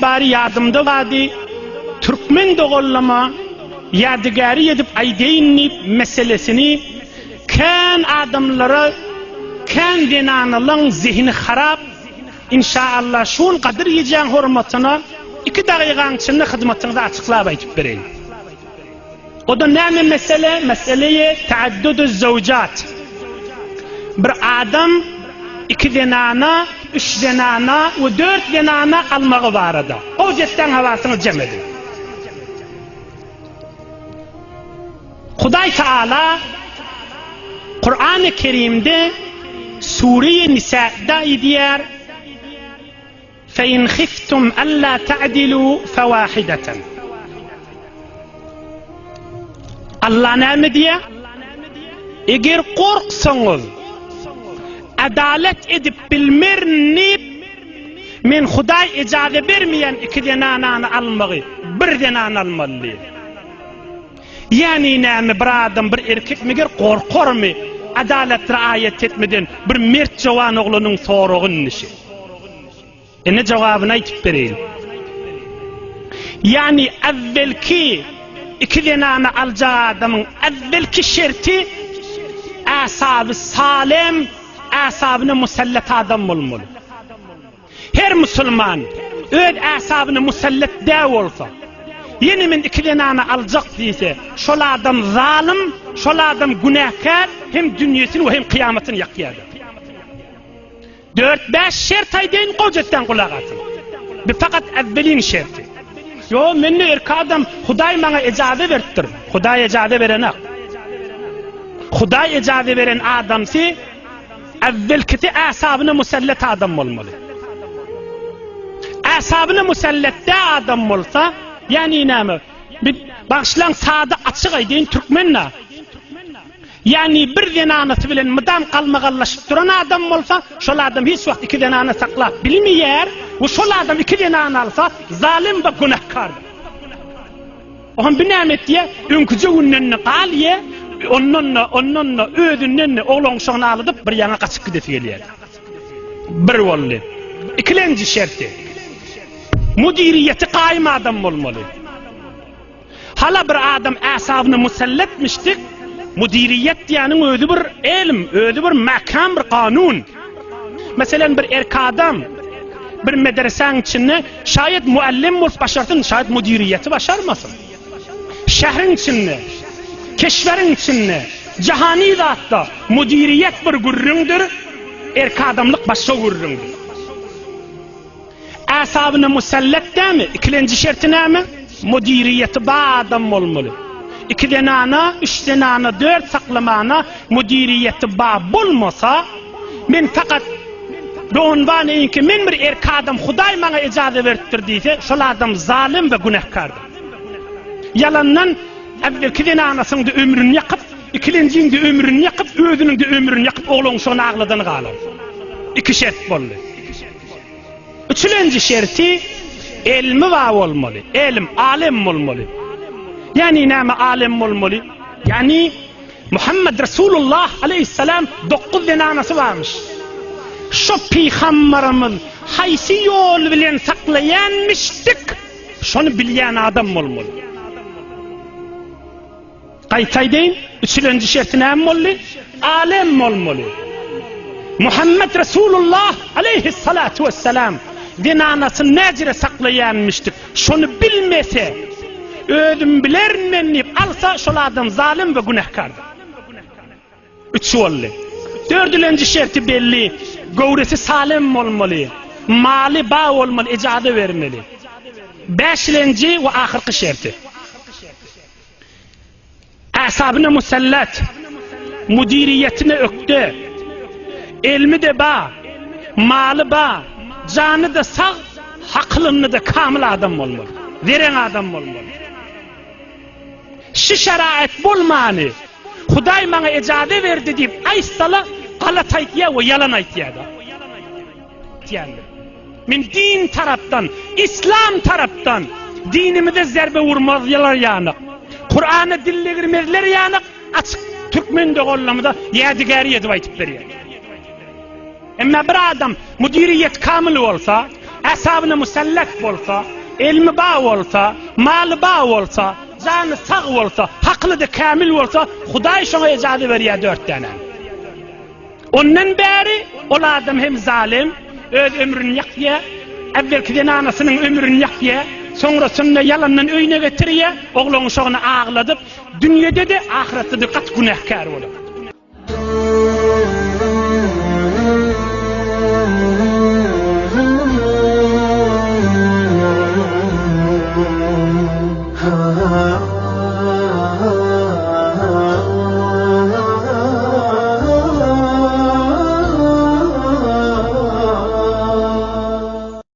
bari yardımda vadi Türkmen dogollama yadigarı edip aydeyni meselesini kan adamlara kan denanalın zihni harap inşallah şun kadir yiyeceğin hürmetine 2 dakikanın içinde hizmetinizi açıklayıp aytıp vereyim. O da ne mesele? Meseleye taaddüdü zevcat. Bir adam 2 denana, 3 denana ve 4 denana almağı var ada. O cidden havasını cem edin. Huday Teala Kur'an-ı Kerim'de Sure-i Nisa'da diyor فَاِنْ خِفْتُمْ أَلَّا تَعْدِلُوا فَوَاحِدَةً Allah ne diyor? Eğer korksanız adalet edip bilmernip men Huday icazı vermeyen 2 denananı almayı, 1 denanı almalı. Yani ne bir adam bir erkek mi korkar mı adalet riayet etmeden bir mert cavan oğlunun soruğun nişi? Ne cevabını aytıp vereyim. Yani evvelki 2 denanı alacağı adamın evvelki şerti asabı salim, asabına musallat adam olmalı. Her Müslüman öz asabına musallat da olsa yeni min 2 denanı alacak deyse şol adam zalim, şol adam günahkar hem dünyasını ve hem kıyametini yakıyadı. 4-5 şert aydeyin kocetten kulak atın. Bir fakat evvelin şerti. Yo menne erkek adam Huday bana icazı verttir. Huday icazı verene. Huday icazı veren adamsi evvelkiti asabına musallat adam olmalı. Asabına musallatta adam olsa yani ne? Başlan sağda açık aydeyin Türkmenle. Yani 1 denanası bilen mıdam kalmağallaşıp duran adam olsa şol adam hiç vakit 2 denanı saklap bilmeyer ve şol adam 2 denanı alsa zalim ve günahkar. Ohan binamet diye önküce ünnenini kal ye onunla ödünnenini oğlun şoğunu alıp bir yana kaçıp gidip geliyor. 1 oldu. 2. şerti mudiriyeti kaim adam olmalı. Hala bir adam asabını musallatmıştık. Mudiriyet diyanın özü bir ilm, özü bir makam, bir kanun. Mesela bir erkek adam bir medresenin içinde şayet muallim olup başarsın, şayet mudiriyeti başarmasın. Şehrin içinde, keşverin içinde, cihani zatta mudiriyet bir gurrundur, erkek adamlık başka gurrundur. Asabını musallat değil mi? 2. şerti ne mi? Mudiriyeti bağ adam olmalı. 2 denana, 3 denana, 4 saklamana mudiriyeti bağ bulmasa men fakat doğunvan eyin ki men bir erkek adam Huday bana icazı verttir deyse şol adam zalim ve günahkardır. Yalandan evvelki denanasının da ömrünü yakıp 2'ncinin de ömrünü yakıp özünün de ömrünü yakıp oğlun şonu ağladan kalır. 2 şert bollu. 3. şerti ilmi var olmalı. İlim, alim olmalı. Yani ne alim olmalı? Yani Muhammed Resulullah aleyhisselam 9 denanası varmış. Şu peygamberimiz haysi yol bilen saklayanmıştık. Şunu bilen adam olmalı. Kayıtaydeyin 3. şerti ne olmalı? Alim olmalı. Muhammed Resulullah aleyhissalatu vesselam denanasını necire saklayanmıştık. Şunu bilmese ödüm bilermenip alsa şol adam zalim ve günahkardır. 3 oldu. 4. şerti belli. Gövdesi salim olmalı. Mali bağ olmalı. İcazı vermeli. 5. ve ahirki şerti. Asabına musallat. Mudiriyetine öktü. Ilmi de bağ. Mali bağ. Canı da sağ. Haklını da kamil adam olmalı. Veren adam olmalı. Şu şerait bulmanı Huday bana icazı verdi deyip aystala galat aytiya ve yalan aytiya da. Min din taraftan, İslam taraftan dinimizde zerbe vurmazlar yanık. Kur'an'ı dille girmezler yanık. Açık Türkmen de kollamıda yadigari edip aytıp veriyor. Ama bir adam mudiriyet kamil olsa, asabına musallak bolsa, ilmi bağ bolsa, malı bağ bolsa, canı sağ bolsa, haklı da kamil bolsa, Hudaý şoňa ejady berýär 4 tane. Ondan bäri ol adam hem zalim, öz ömrüni ýakýa, evvelki anasynyň ömrüni ýakýa, soňrasynda yalandan öýüne getirýär, oglany şoňa agladyp, dünýede de ahiretde de gat günahkar bolar.